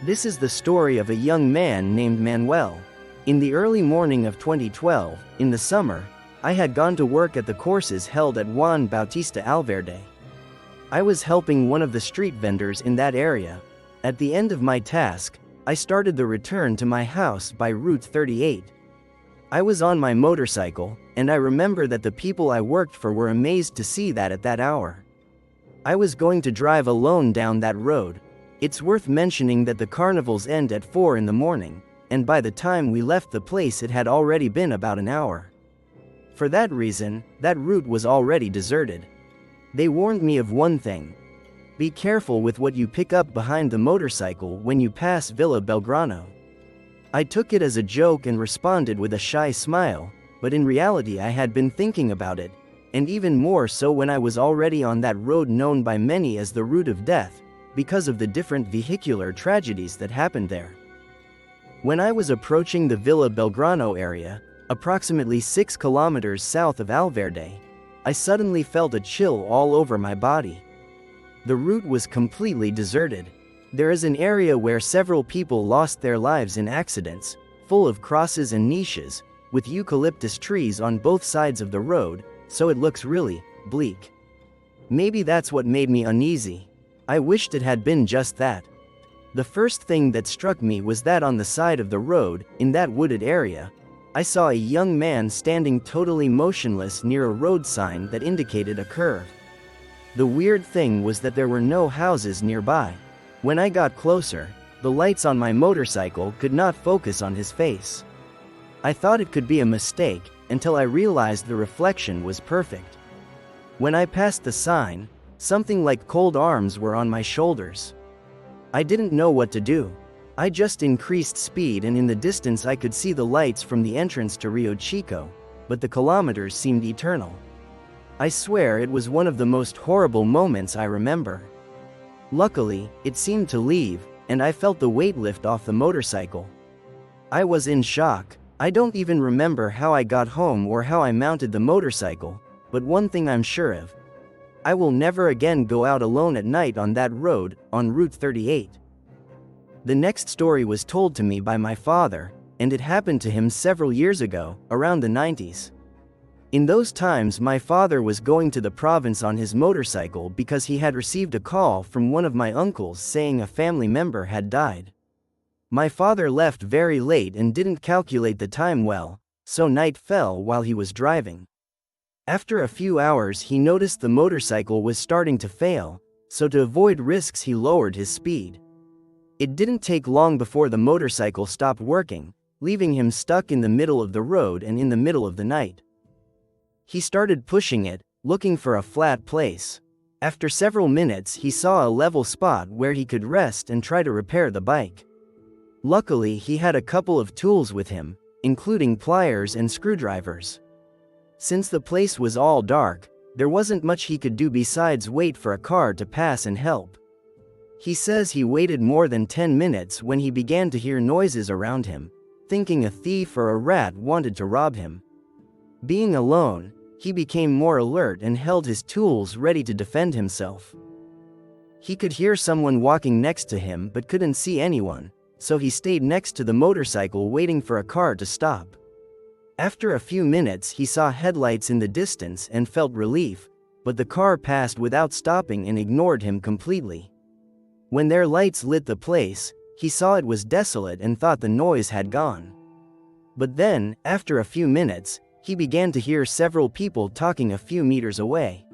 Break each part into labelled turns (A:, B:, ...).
A: This is the story of a young man named Manuel. In the early morning of 2012, in the summer, I had gone to work at the courses held at Juan Bautista Alverde. I was helping one of the street vendors in that area. At the end of my task, I started the return to my house by Route 38. I was on my motorcycle, and I remember that the people I worked for were amazed to see that at that hour. I was going to drive alone down that road. It's worth mentioning that the carnivals end at 4 in the morning, and by the time we left the place it had already been about an hour. For that reason, that route was already deserted. They warned me of one thing. Be careful with what you pick up behind the motorcycle when you pass Villa Belgrano. I took it as a joke and responded with a shy smile, but in reality I had been thinking about it, and even more so when I was already on that road known by many as the Route of Death, because of the different vehicular tragedies that happened there. When I was approaching the Villa Belgrano area, approximately 6 kilometers south of Alverde, I suddenly felt a chill all over my body. The route was completely deserted. There is an area where several people lost their lives in accidents, full of crosses and niches, with eucalyptus trees on both sides of the road, so it looks really bleak. Maybe that's what made me uneasy. I wished it had been just that. The first thing that struck me was that on the side of the road, in that wooded area, I saw a young man standing totally motionless near a road sign that indicated a curve. The weird thing was that there were no houses nearby. When I got closer, the lights on my motorcycle could not focus on his face. I thought it could be a mistake, until I realized the reflection was perfect. When I passed the sign, something like cold arms were on my shoulders. I didn't know what to do. I just increased speed, and in the distance I could see the lights from the entrance to Rio Chico, but the kilometers seemed eternal. I swear it was one of the most horrible moments I remember. Luckily, it seemed to leave, and I felt the weight lift off the motorcycle. I was in shock. I don't even remember how I got home or how I mounted the motorcycle, but one thing I'm sure of. I will never again go out alone at night on that road, on Route 38. The next story was told to me by my father, and it happened to him several years ago, around the 90s. In those times my father was going to the province on his motorcycle because he had received a call from one of my uncles saying a family member had died. My father left very late and didn't calculate the time well, so night fell while he was driving. After a few hours he noticed the motorcycle was starting to fail, so to avoid risks he lowered his speed. It didn't take long before the motorcycle stopped working, leaving him stuck in the middle of the road and in the middle of the night. He started pushing it, looking for a flat place. After several minutes he saw a level spot where he could rest and try to repair the bike. Luckily he had a couple of tools with him, including pliers and screwdrivers. Since the place was all dark, there wasn't much he could do besides wait for a car to pass and help. He says he waited more than 10 minutes when he began to hear noises around him, thinking a thief or a rat wanted to rob him. Being alone, he became more alert and held his tools ready to defend himself. He could hear someone walking next to him but couldn't see anyone, so he stayed next to the motorcycle waiting for a car to stop. After a few minutes he saw headlights in the distance and felt relief, but the car passed without stopping and ignored him completely. When their lights lit the place, he saw it was desolate and thought the noise had gone. But then, after a few minutes, he began to hear several people talking a few meters away.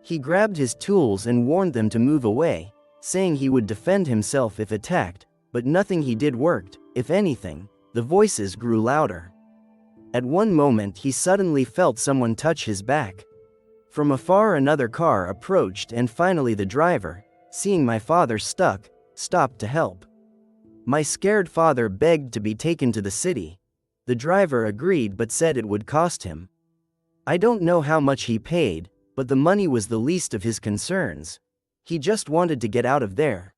A: He grabbed his tools and warned them to move away, saying he would defend himself if attacked, but nothing he did worked. If anything, the voices grew louder. At one moment he suddenly felt someone touch his back. From afar another car approached and finally the driver, seeing my father stuck, stopped to help. My scared father begged to be taken to the city. The driver agreed but said it would cost him. I don't know how much he paid, but the money was the least of his concerns. He just wanted to get out of there.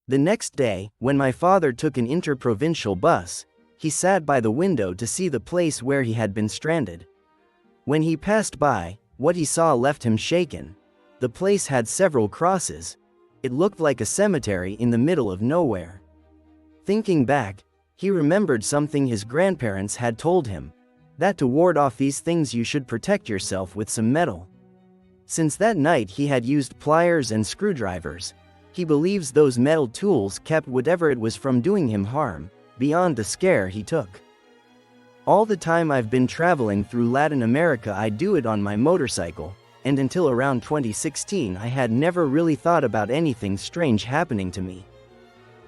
A: The next day, when my father took an interprovincial bus, he sat by the window to see the place where he had been stranded. When he passed by, what he saw left him shaken. The place had several crosses. It looked like a cemetery in the middle of nowhere. Thinking back, he remembered something his grandparents had told him, that to ward off these things you should protect yourself with some metal. Since that night he had used pliers and screwdrivers. He believes those metal tools kept whatever it was from doing him harm, beyond the scare he took. All the time I've been traveling through Latin America I do it on my motorcycle, and until around 2016 I had never really thought about anything strange happening to me.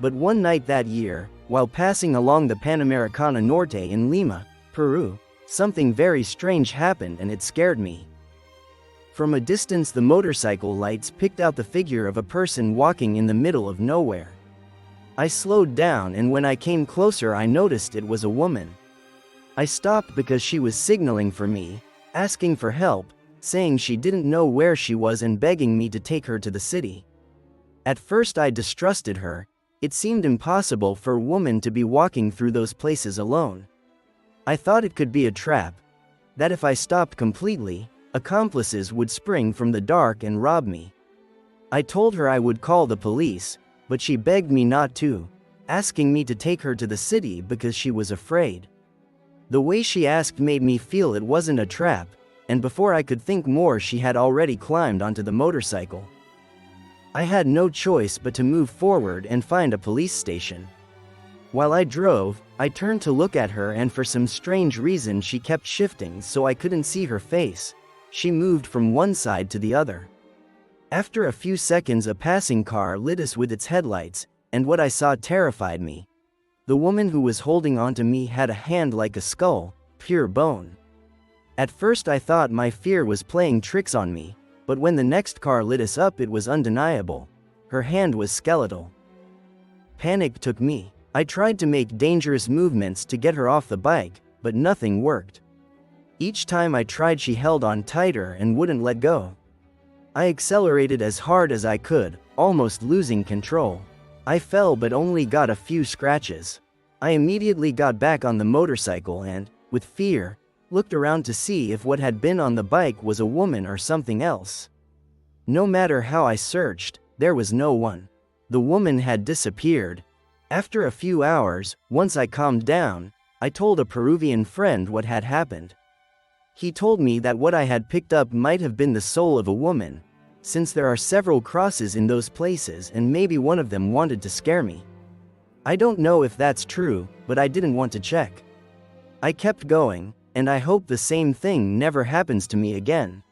A: But one night that year, while passing along the Panamericana Norte in Lima, Peru, something very strange happened and it scared me. From a distance the motorcycle lights picked out the figure of a person walking in the middle of nowhere. I slowed down and when I came closer I noticed it was a woman. I stopped because she was signaling for me, asking for help, saying she didn't know where she was and begging me to take her to the city. At first I distrusted her. It seemed impossible for a woman to be walking through those places alone. I thought it could be a trap, that if I stopped completely, accomplices would spring from the dark and rob me. I told her I would call the police, but she begged me not to, asking me to take her to the city because she was afraid. The way she asked made me feel it wasn't a trap, and before I could think more she had already climbed onto the motorcycle. I had no choice but to move forward and find a police station. While I drove, I turned to look at her and for some strange reason she kept shifting so I couldn't see her face. She moved from one side to the other. After a few seconds a passing car lit us with its headlights, and what I saw terrified me. The woman who was holding onto me had a hand like a skull, pure bone. At first I thought my fear was playing tricks on me, but when the next car lit us up it was undeniable. Her hand was skeletal. Panic took me. I tried to make dangerous movements to get her off the bike, but nothing worked. Each time I tried she held on tighter and wouldn't let go. I accelerated as hard as I could, almost losing control. I fell but only got a few scratches. I immediately got back on the motorcycle and, with fear, looked around to see if what had been on the bike was a woman or something else. No matter how I searched, there was no one. The woman had disappeared. After a few hours, once I calmed down, I told a Peruvian friend what had happened. He told me that what I had picked up might have been the soul of a woman, since there are several crosses in those places and maybe one of them wanted to scare me. I don't know if that's true, but I didn't want to check. I kept going, and I hope the same thing never happens to me again.